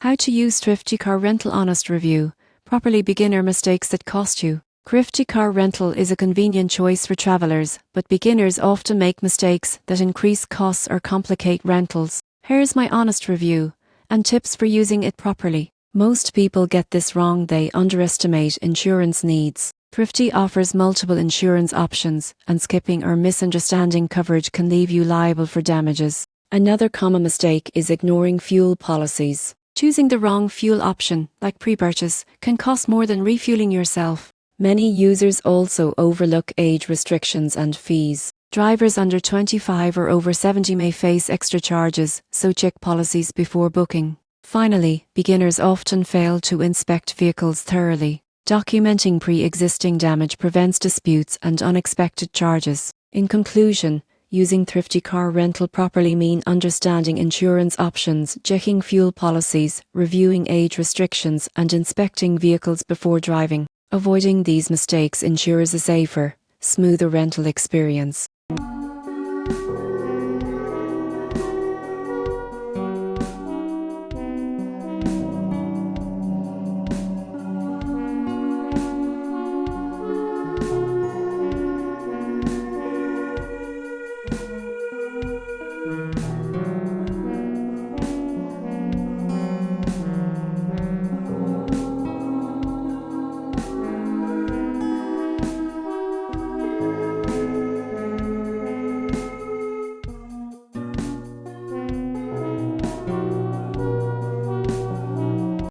How to use Thrifty Car Rental Honest Review. Properly beginner mistakes that cost you. Thrifty Car Rental is a convenient choice for travelers, but beginners often make mistakes that increase costs or complicate rentals. Here's my honest review and tips for using it properly. Most people get this wrong. They underestimate insurance needs. Thrifty offers multiple insurance options, and skipping or misunderstanding coverage can leave you liable for damages. Another common mistake is ignoring fuel policies. Choosing the wrong fuel option, like pre-purchase, can cost more than refueling yourself. Many users also overlook age restrictions and fees. Drivers under 25 or over 70 may face extra charges, so check policies before booking. Finally, beginners often fail to inspect vehicles thoroughly. Documenting pre-existing damage prevents disputes and unexpected charges. In conclusion, using Thrifty Car Rental properly means understanding insurance options, checking fuel policies, reviewing age restrictions, and inspecting vehicles before driving. Avoiding these mistakes ensures a safer, smoother rental experience.